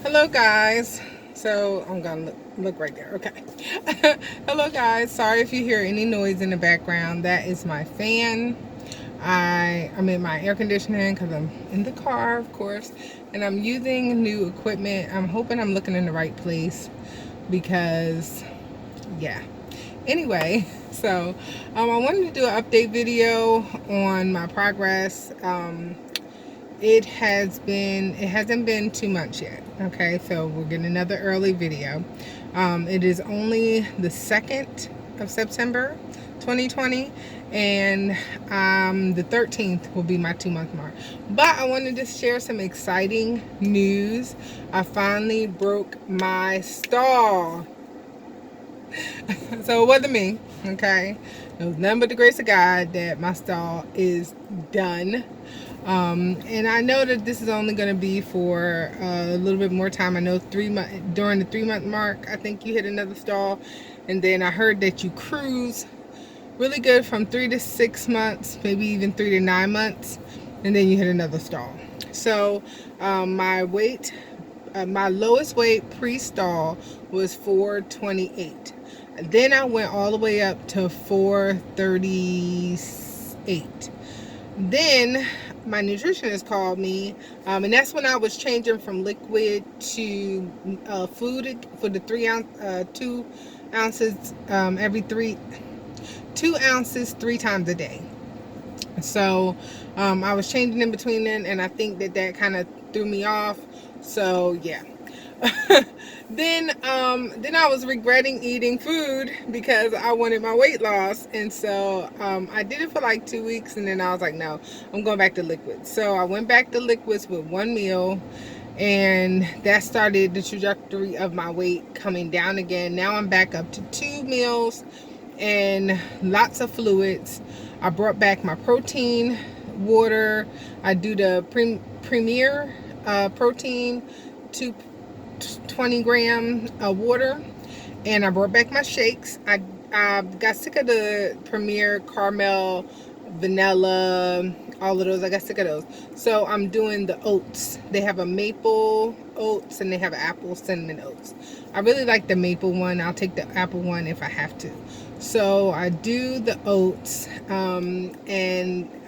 Hello guys. So I'm gonna look right there. Okay. Hello guys. Sorry if you hear any noise in the background. That is my fan. I'm in my air conditioning because I'm in the car, of course, and I'm using new equipment. I'm hoping I'm looking in the right place because, yeah. Anyway, so I wanted to do an update video on my progress. It hasn't been 2 months yet. Okay, so we're getting another early video. It is only the 2nd of September 2020, and the 13th will be my 2 month mark. But I wanted to share some exciting news. I finally broke my stall. So it wasn't me. Okay, it was nothing but the grace of God that my stall is done. And I know that this is only going to be for a little bit more time. I know 3 months, during the 3 month mark, I think you hit another stall. And then I heard that you cruise really good from 3 to 6 months, maybe even 3 to 9 months, and then you hit another stall. So my weight, my lowest weight pre-stall was 428. Then I went all the way up to 438. Then my nutritionist called me, and that's when I was changing from liquid to food for the 2 ounces every 2 ounces 3 times a day. So I was changing in between then, and I think that kind of threw me off. So yeah. Then I was regretting eating food because I wanted my weight loss, and so I did it for like 2 weeks, and then I was like, no, I'm going back to liquids. So I went back to liquids with one meal, and that started the trajectory of my weight coming down again. Now I'm back up to 2 meals and lots of fluids. I brought back my protein water. I do the Premier protein, 20 gram water, and I brought back my shakes. I got sick of the Premier caramel, vanilla, all of those. I got sick of those. So I'm doing the oats. They have a maple oats and they have an apple cinnamon oats. I really like the maple one. I'll take the apple one if I have to. So I do the oats, and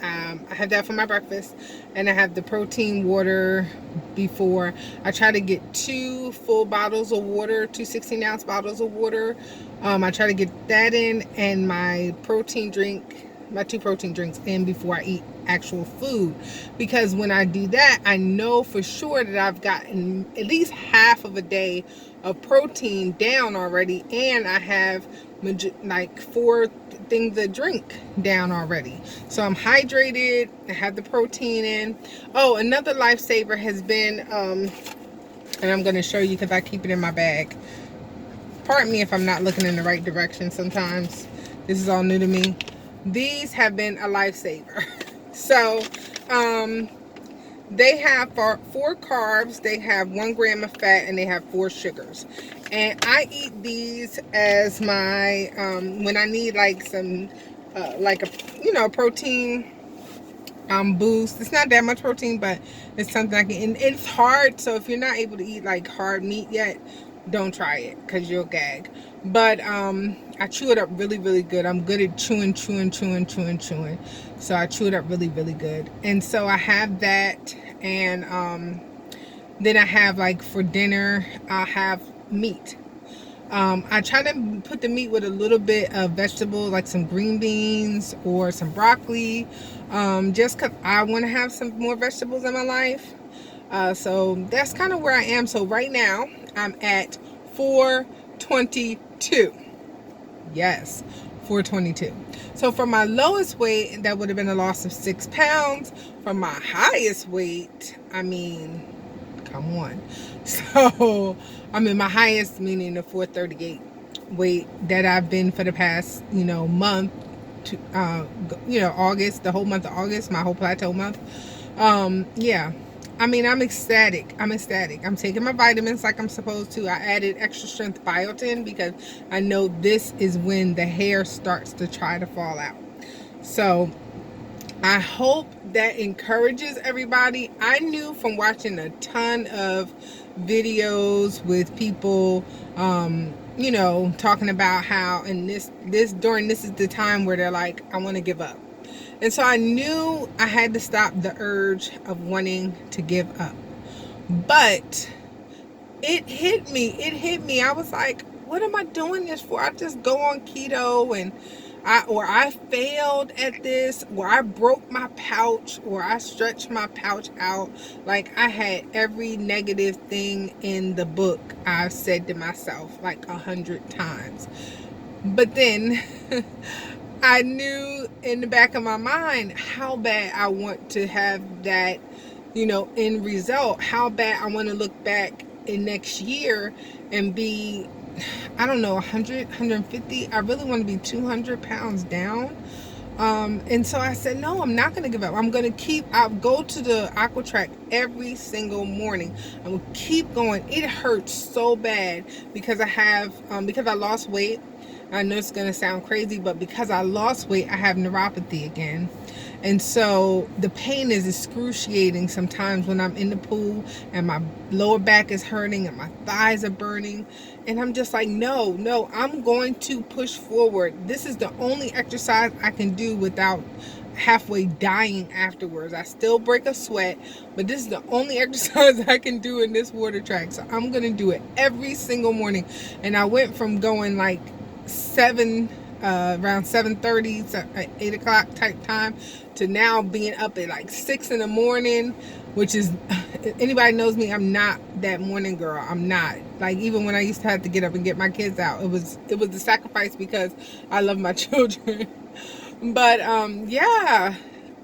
I have that for my breakfast, and I have the protein water before. I try to get 2 full bottles of water, 2 16-ounce bottles of water. I try to get that in, and my protein drink, my 2 protein drinks in before I eat actual food, because when I do that, I know for sure that I've gotten at least half of a day of protein down already, and I have like 4 things to drink down already. So I'm hydrated, I have the protein in. Oh, another lifesaver has been and I'm going to show you because I keep it in my bag. Pardon me if I'm not looking in the right direction sometimes. This is all new to me. These have been a lifesaver. So they have 4 carbs, they have 1 gram of fat, and they have 4 sugars. And I eat these as my when I need like some like a protein boost. It's not that much protein, but it's something I can. And it's hard, so if you're not able to eat like hard meat yet, don't try it because you'll gag. But I chew it up really, really good. I'm good at chewing. So I chew it up really, really good. And so I have that, and then I have, like, for dinner, I'll have meat. I try to put the meat with a little bit of vegetables, like some green beans or some broccoli, just because I want to have some more vegetables in my life. So that's kind of where I am. So right now I'm at 422. Yes, 422. So for my lowest weight, that would have been a loss of 6 pounds. For my highest weight, I mean, come on. So I mean, my highest, meaning the 438 weight that I've been for the past, month to, August, the whole month of August, my whole plateau month. Yeah. I mean, I'm ecstatic. I'm taking my vitamins like I'm supposed to. I added extra strength biotin because I know this is when the hair starts to try to fall out. So I hope that encourages everybody. I knew from watching a ton of videos with people, talking about how, and this is the time where they're like, I want to give up. And so I knew I had to stop the urge of wanting to give up. But it hit me. I was like, what am I doing this for? I just go on keto and I failed at this, or I broke my pouch, or I stretched my pouch out. Like, I had every negative thing in the book I've said to myself like 100 times. But then I knew in the back of my mind how bad I want to have that, end result. How bad I want to look back in next year and be, I don't know, 100, 150. I really want to be 200 pounds down. And so I said, no, I'm not going to give up. I'll go to the aqua track every single morning. I will keep going. It hurts so bad because because I lost weight. I know it's going to sound crazy, but because I lost weight, I have neuropathy again. And so the pain is excruciating sometimes when I'm in the pool and my lower back is hurting and my thighs are burning. And I'm just like, no, I'm going to push forward. This is the only exercise I can do without halfway dying afterwards. I still break a sweat, but this is the only exercise I can do in this water track. So I'm going to do it every single morning. And I went from going like around 7:30, 8 o'clock type time, to now being up at like 6 in the morning, which is, anybody knows me, I'm not that morning girl. I'm not. Like, even when I used to have to get up and get my kids out, it was the sacrifice because I love my children. But yeah,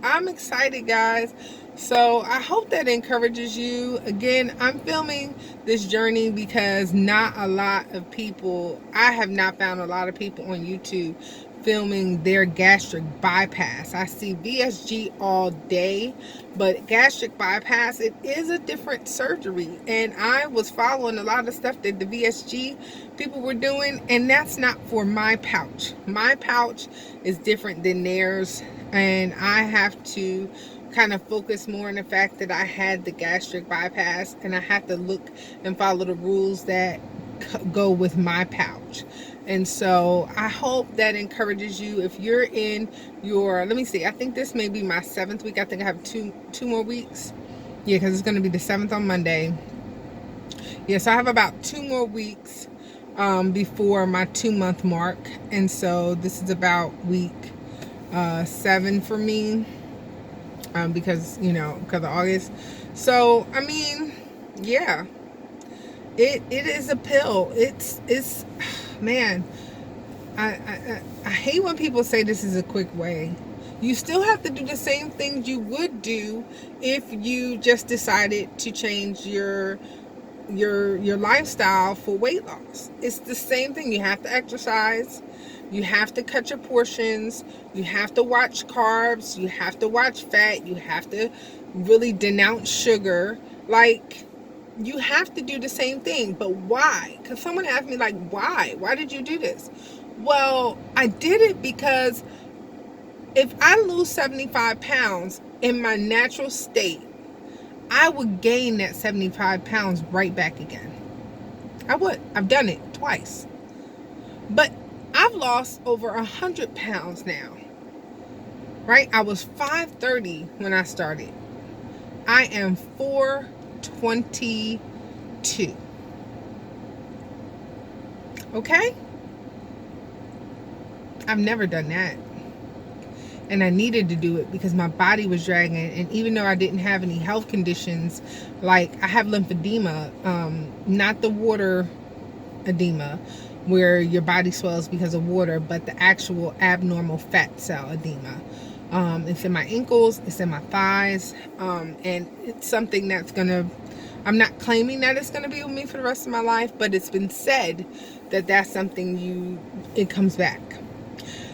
I'm excited, guys. So I hope that encourages you. Again, I'm filming this journey because not a lot of people, I have not found a lot of people on YouTube filming their gastric bypass. I see VSG all day, but gastric bypass, it is a different surgery. And I was following a lot of stuff that the VSG people were doing, and that's not for my pouch. My pouch is different than theirs, and I have to kind of focus more on the fact that I had the gastric bypass, and I have to look and follow the rules that go with my pouch. And so I hope that encourages you. If you're in your, let me see, I think this may be my 7th week. I think I have two more weeks. Yeah, because it's going to be the 7th on Monday. Yeah, so I have about 2 more weeks before my 2-month mark. And so this is about week 7 for me. Because of August. So I mean, yeah, it is a pill. It's man, I hate when people say this is a quick way. You still have to do the same things you would do if you just decided to change your lifestyle for weight loss. It's the same thing. You have to exercise. You have to cut your portions. You have to watch carbs. You have to watch fat. You have to really denounce sugar. Like, you have to do the same thing. But why? Because someone asked me, like, why? Why did you do this? Well, I did it because if I lose 75 pounds in my natural state, I would gain that 75 pounds right back again. I would. I've done it twice. But I've lost over 100 pounds now, right? I was 530 when I started. I am 422. Okay? I've never done that. And I needed to do it because my body was dragging. And even though I didn't have any health conditions, like I have lymphedema, not the water edema, where your body swells because of water, but the actual abnormal fat cell edema. It's in my ankles, it's in my thighs, and it's something that's I'm not claiming that it's gonna be with me for the rest of my life, but it's been said that that's something it comes back.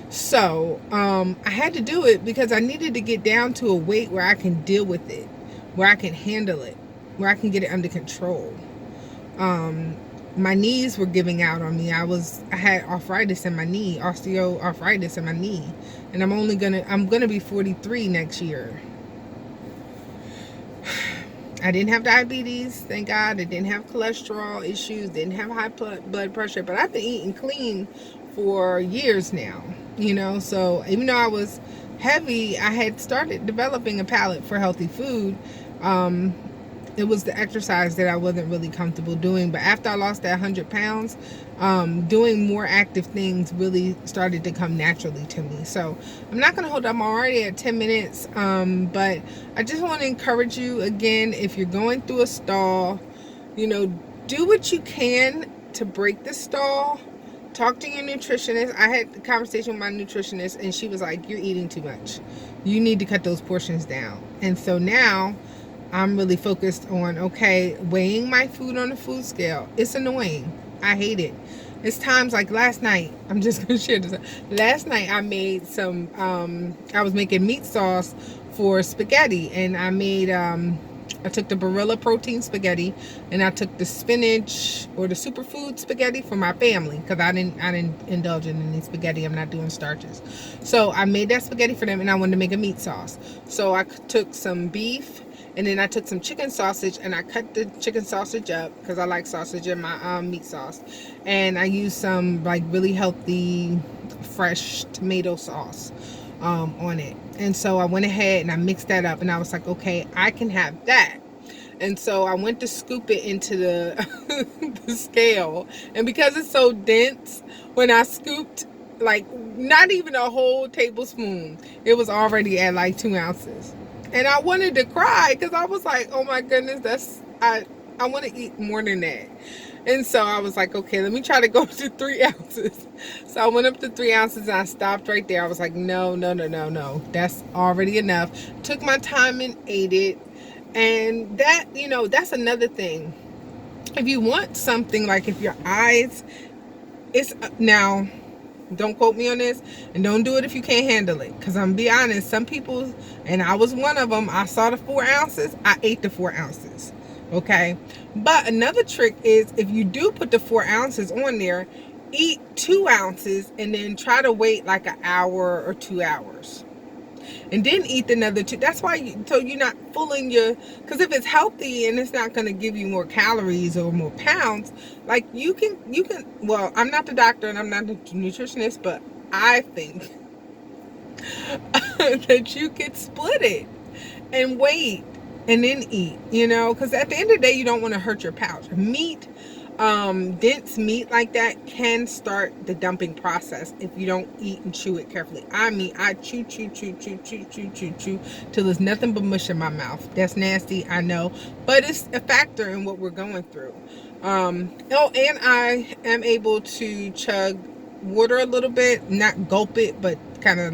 So I had to do it because I needed to get down to a weight where I can deal with it, where I can handle it, where I can get it under control. my knees were giving out on me. I had arthritis in my knee, osteoarthritis in my knee, and I'm gonna be 43 next year. I didn't have diabetes, thank God. I didn't have cholesterol issues, didn't have high blood pressure, but I've been eating clean for years now, so even though I was heavy, I had started developing a palate for healthy food. It was the exercise that I wasn't really comfortable doing. But after I lost that 100 pounds, doing more active things really started to come naturally to me. So I'm not going to hold up. I'm already at 10 minutes. But I just want to encourage you again, if you're going through a stall, do what you can to break the stall. Talk to your nutritionist. I had a conversation with my nutritionist, and she was like, you're eating too much. You need to cut those portions down. And so now I'm really focused on, weighing my food on the food scale. It's annoying. I hate it. It's times like last night. I'm just going to share this. Last night I made I was making meat sauce for spaghetti, and I took the Barilla protein spaghetti, and I took the spinach or the superfood spaghetti for my family, because I didn't indulge in any spaghetti. I'm not doing starches. So I made that spaghetti for them, and I wanted to make a meat sauce. So I took some beef, and then I took some chicken sausage, and I cut the chicken sausage up because I like sausage in my meat sauce. And I used some really healthy, fresh tomato sauce on it. And so I went ahead and I mixed that up, and I was like, okay, I can have that. And so I went to scoop it into the, the scale. And because it's so dense, when I scooped, not even a whole tablespoon, it was already at 2 ounces. And I wanted to cry because I was like, oh my goodness, I want to eat more than that. And so I was like, okay, let me try to go to 3 ounces. So I went up to 3 ounces, and I stopped right there. I was like, no. That's already enough. Took my time and ate it. And that, that's another thing. If you want something, if your eyes, now, don't quote me on this, and don't do it if you can't handle it, because I'm gonna be honest, some people, and I was one of them, I saw the 4 ounces, I ate the 4 ounces. Okay, but another trick is, if you do put the 4 ounces on there, eat 2 ounces and then try to wait an hour or 2 hours, and then eat another 2. That's why so you're not fooling because if it's healthy and it's not going to give you more calories or more pounds, you can, well, I'm not the doctor and I'm not the nutritionist, but I think that you could split it and wait and then eat, because at the end of the day, you don't want to hurt your pouch. Meat, dense meat like that can start the dumping process if you don't eat and chew it carefully. I chew till there's nothing but mush in my mouth. That's nasty, I know, but it's a factor in what we're going through. And I am able to chug water a little bit, not gulp it, but kind of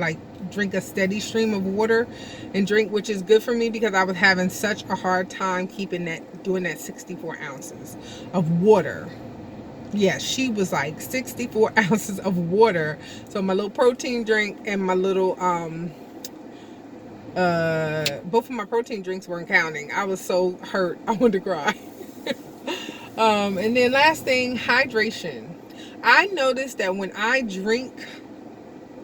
drink a steady stream of water and drink, which is good for me, because I was having such a hard time doing that 64 ounces of water. Yeah, she was 64 ounces of water. So my little protein drink and my little both of my protein drinks weren't counting. I was so hurt, I wanted to cry. And then last thing, hydration. I noticed that when I drink,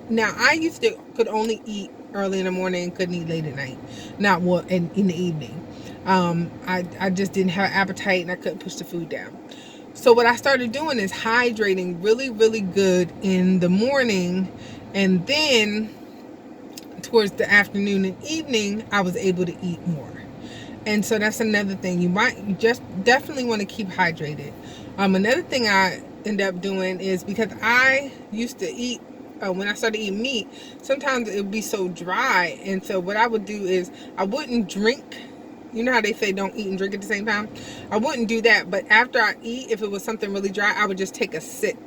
now I used to could only eat early in the morning and couldn't eat late at night, not in the evening. I just didn't have appetite, and I couldn't push the food down. So what I started doing is hydrating really, really good in the morning, and then towards the afternoon and evening, I was able to eat more. And so that's another thing. You just definitely want to keep hydrated. Another thing I end up doing is, because I used to eat, when I started eating meat, sometimes it would be so dry. And so what I would do is, I wouldn't drink. You know how they say don't eat and drink at the same time? I wouldn't do that. But after I eat, if it was something really dry, I would just take a sip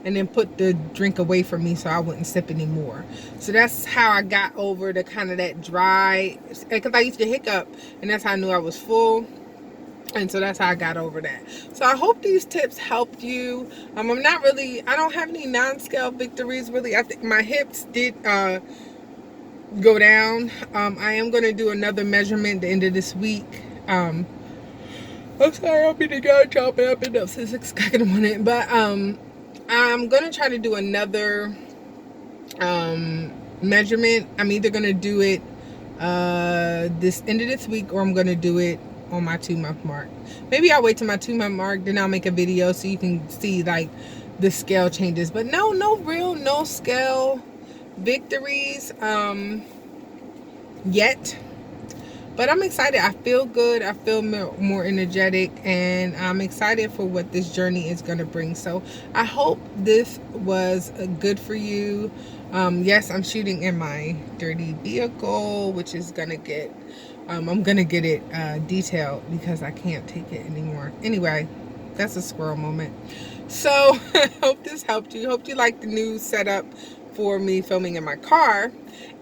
and then put the drink away from me so I wouldn't sip anymore. So that's how I got over the kind of that dry, because I used to hiccup, and that's how I knew I was full. And so that's how I got over that. So I hope these tips helped you. I don't have any non-scale victories really. I think my hips did go down. I am going to do another measurement at the end of this week. I'm sorry, I'll be the guy chopping. I've been up since 6 o'clock in the morning. But I'm gonna try to do another measurement. I'm either gonna do it this end of this week, or I'm gonna do it on my 2-month mark. Maybe I'll wait till my 2-month mark, then I'll make a video so you can see like the scale changes. But no scale victories yet. But I'm excited. I feel good. I feel more energetic, and I'm excited for what this journey is going to bring. So I hope this was good for you. Yes, I'm shooting in my dirty vehicle, which is going to get, I'm going to get it detailed because I can't take it anymore. Anyway, that's a squirrel moment. So I hope this helped you. Hope you liked the new setup for me filming in my car.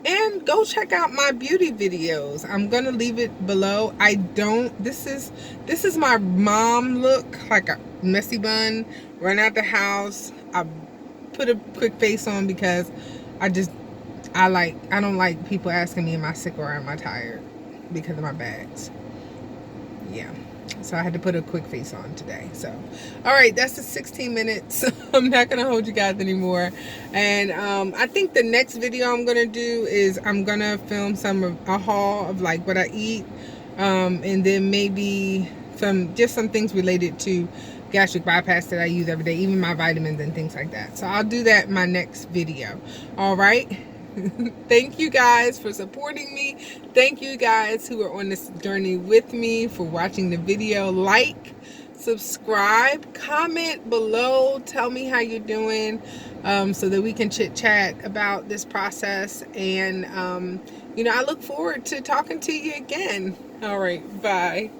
And go check out my beauty videos. I'm gonna leave it below. This is my mom look, like a messy bun, run out the house. I put a quick face on because I don't like people asking me, am I sick or am I tired, because of my bags. Yeah. So I had to put a quick face on today. So, all right, that's the 16 minutes. I'm not going to hold you guys anymore. And I think the next video I'm going to do is I'm going to film a haul of like what I eat. And then maybe some things related to gastric bypass that I use every day, even my vitamins and things like that. So I'll do that in my next video. All right. Thank you guys for supporting me. Thank you guys who are on this journey with me for watching the video. Like, subscribe, comment below, tell me how you're doing, so that we can chit chat about this process. And I look forward to talking to you again. All right, bye.